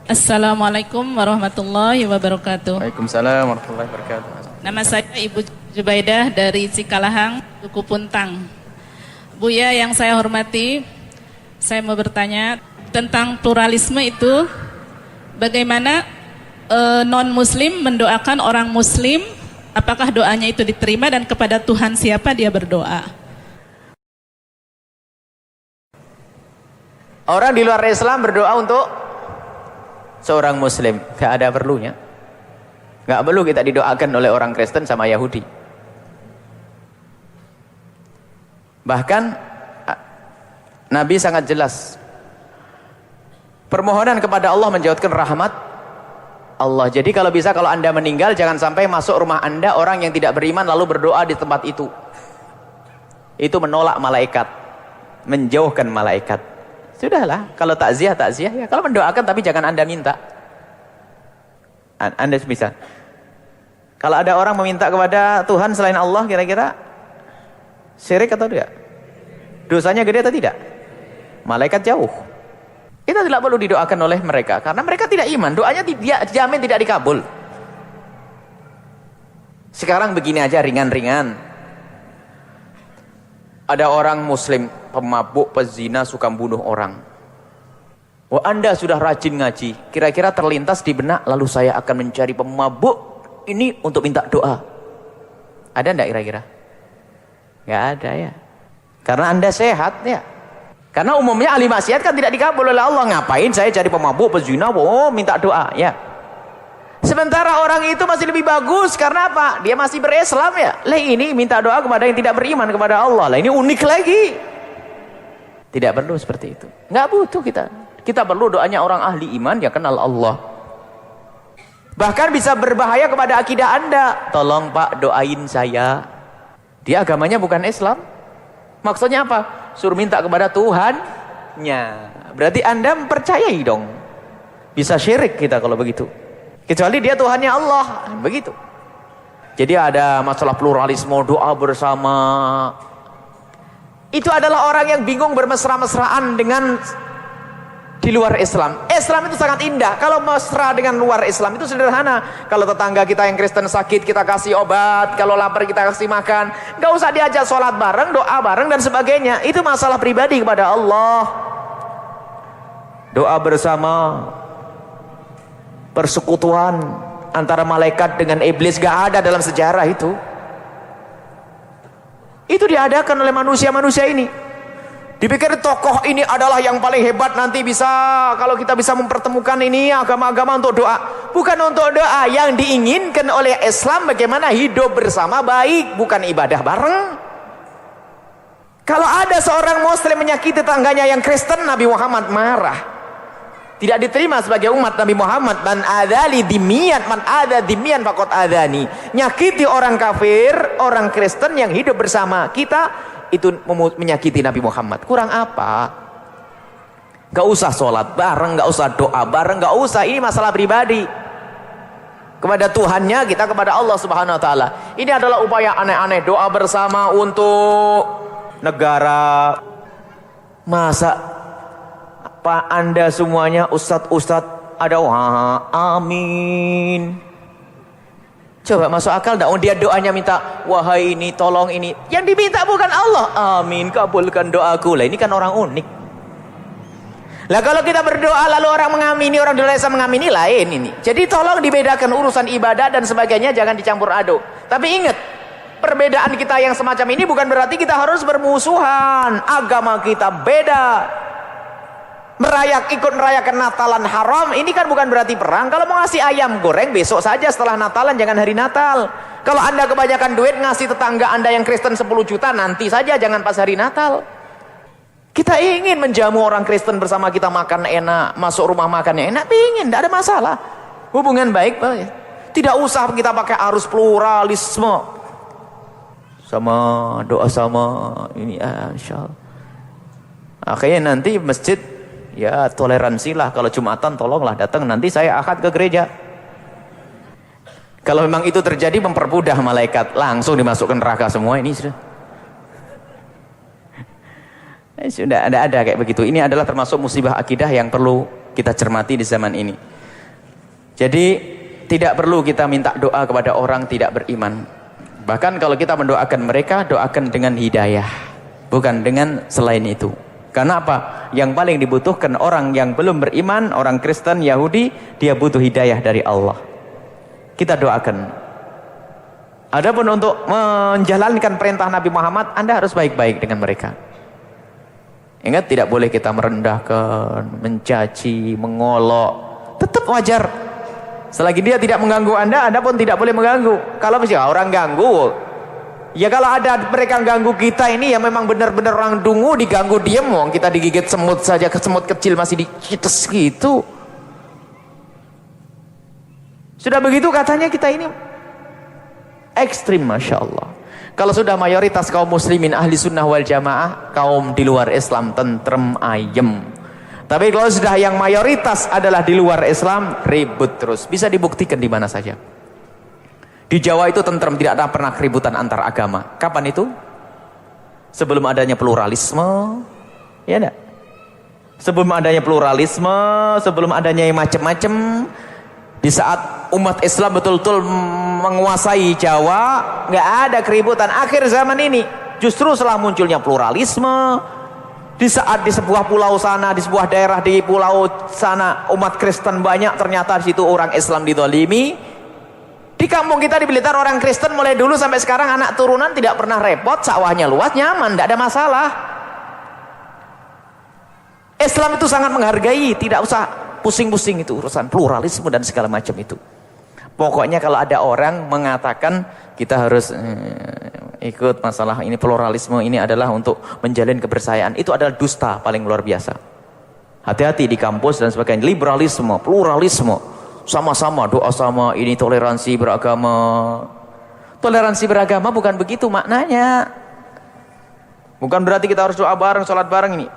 Assalamualaikum warahmatullahi wabarakatuh. Waalaikumsalam warahmatullahi wabarakatuh. Nama saya Ibu Jubaidah dari Cikalahang, Duku Puntang. Buya yang saya hormati, saya mau bertanya tentang pluralisme itu, bagaimana non-muslim mendoakan orang muslim, apakah doanya itu diterima dan kepada Tuhan siapa dia berdoa? Orang di luar Islam berdoa untuk seorang muslim, gak ada perlunya. Gak perlu kita didoakan oleh orang Kristen sama Yahudi. Bahkan Nabi sangat jelas, permohonan kepada Allah menjauhkan rahmat Allah. Jadi kalau bisa, kalau anda meninggal, jangan sampai masuk rumah anda orang yang tidak beriman lalu berdoa di tempat itu. Itu menolak malaikat, menjauhkan malaikat. Sudahlah, kalau takziah ya. Kalau mendoakan tapi jangan anda minta. Anda bisa. Kalau ada orang meminta kepada Tuhan selain Allah, kira-kira syirik atau tidak? Dosanya gede atau tidak? Malaikat jauh. Kita tidak perlu didoakan oleh mereka karena mereka tidak iman. Doanya dijamin tidak dikabul. Sekarang begini aja, ringan-ringan. Ada orang muslim pemabuk, pezina, suka bunuh orang. Wah, anda sudah rajin ngaji, kira-kira terlintas di benak, lalu saya akan mencari pemabuk ini untuk minta doa. Ada enggak kira-kira? Enggak ada ya. Karena anda sehat ya. Karena umumnya ahli maksiat kan tidak dikabul oleh Allah. Ngapain saya cari pemabuk, pezina, minta doa ya. Sementara orang itu masih lebih bagus, karena apa? Dia masih berislam ya. Lah ini minta doa kepada yang tidak beriman kepada Allah. Lah ini unik lagi. Tidak perlu seperti itu. Nggak butuh kita. Kita perlu doanya orang ahli iman yang kenal Allah. Bahkan bisa berbahaya kepada akidah anda. Tolong Pak doain saya. Dia agamanya bukan Islam. Maksudnya apa? Suruh minta kepada Tuhannya. Berarti anda mempercayai dong. Bisa syirik kita kalau begitu. Kecuali dia Tuhannya Allah, begitu. Jadi ada masalah pluralisme, doa bersama. Itu adalah orang yang bingung bermesra-mesraan dengan di luar Islam. Islam itu sangat indah. Kalau mesra dengan luar Islam itu sederhana. Kalau tetangga kita yang Kristen sakit, kita kasih obat. Kalau lapar kita kasih makan. Gak usah diajak sholat bareng, doa bareng dan sebagainya. Itu masalah pribadi kepada Allah. Doa bersama. Persekutuan antara malaikat dengan iblis gak ada dalam sejarah itu. Itu diadakan oleh manusia-manusia ini. Dipikir tokoh ini adalah yang paling hebat, nanti bisa, kalau kita bisa mempertemukan ini agama-agama untuk doa. Bukan untuk doa, yang diinginkan oleh Islam bagaimana hidup bersama baik, bukan ibadah bareng. Kalau ada seorang muslim menyakiti tetangganya yang Kristen, Nabi Muhammad marah. Tidak diterima sebagai umat Nabi Muhammad. Man adzali dimiyan, man adza dimiyan faqad adzani. Nyakiti orang kafir, orang Kristen yang hidup bersama kita, itu menyakiti Nabi Muhammad. Kurang apa? Gak usah sholat bareng, gak usah doa bareng, gak usah. Ini masalah pribadi. Kepada Tuhannya, kita kepada Allah Subhanahu Wa Taala. Ini adalah upaya aneh-aneh, doa bersama untuk negara. Masa Pak anda semuanya ustadz-ustadz ada wah amin. Coba masuk akal enggak? Dia doanya minta wahai ini tolong ini. Yang diminta bukan Allah. Amin, kabulkan doaku. Lah ini kan orang unik. Lah kalau kita berdoa lalu orang mengamini, orang di luar Islam mengamini, lain ini. Jadi tolong dibedakan urusan ibadah dan sebagainya, jangan dicampur aduk. Tapi ingat, perbedaan kita yang semacam ini bukan berarti kita harus bermusuhan. Agama kita beda. Ikut merayakan Natalan haram, ini kan bukan berarti perang. Kalau mau ngasih ayam goreng besok saja setelah Natalan, jangan hari Natal. Kalau anda kebanyakan duit ngasih tetangga anda yang Kristen 10 juta, nanti saja, jangan pas hari Natal. Kita ingin menjamu orang Kristen bersama kita, makan enak, masuk rumah makannya enak, ingin, tidak ada masalah. Hubungan baik, tidak usah kita pakai arus pluralisme. Sama doa sama ini, insyaallah. Akhirnya nanti masjid, ya toleransilah, kalau Jumatan tolonglah datang, nanti saya akad ke gereja. Kalau memang itu terjadi, mempermudah malaikat, langsung dimasukkan neraka semua. Ini sudah ada kayak begitu. Ini adalah termasuk musibah akidah yang perlu kita cermati di zaman ini. Jadi tidak perlu kita minta doa kepada orang tidak beriman. Bahkan kalau kita mendoakan mereka, doakan dengan hidayah, bukan dengan selain itu. Karena apa? Yang paling dibutuhkan orang yang belum beriman, orang Kristen, Yahudi, dia butuh hidayah dari Allah. Kita doakan. Adapun untuk menjalankan perintah Nabi Muhammad, Anda harus baik-baik dengan mereka. Ingat, tidak boleh kita merendahkan, mencaci, mengolok. Tetap wajar. Selagi dia tidak mengganggu Anda, Anda pun tidak boleh mengganggu. Kalau misalnya orang ganggu, ya kalau ada mereka ganggu kita ini, ya memang benar-benar orang dungu, diganggu diem, kita digigit semut saja, semut kecil masih dicites gitu. Sudah begitu katanya kita ini ekstrim, Masya Allah. Kalau sudah mayoritas kaum muslimin ahli sunnah wal jamaah, kaum di luar Islam tentrem ayem. Tapi kalau sudah yang mayoritas adalah di luar Islam, ribut terus. Bisa dibuktikan di mana saja. Di Jawa itu tentrem, tidak ada pernah keributan antar agama. Kapan itu? Sebelum adanya pluralisme, ya enggak? Sebelum adanya pluralisme, sebelum adanya yang macam-macam. Di saat umat Islam betul-betul menguasai Jawa, nggak ada keributan. Akhir zaman ini justru setelah munculnya pluralisme, di saat di sebuah pulau sana, di sebuah daerah di pulau sana umat Kristen banyak, ternyata di situ orang Islam didolimi. Di kampung kita di Blitar orang Kristen mulai dulu sampai sekarang anak turunan tidak pernah repot, sawahnya luas, nyaman, tidak ada masalah. Islam itu sangat menghargai, tidak usah pusing-pusing itu urusan pluralisme dan segala macam itu. Pokoknya kalau ada orang mengatakan kita harus ikut masalah ini pluralisme, ini adalah untuk menjalin kebersamaan, itu adalah dusta paling luar biasa. Hati-hati di kampus dan sebagainya. Liberalisme, pluralisme, sama-sama doa sama, ini toleransi beragama. Toleransi beragama bukan begitu maknanya. Bukan berarti kita harus doa bareng, sholat bareng ini.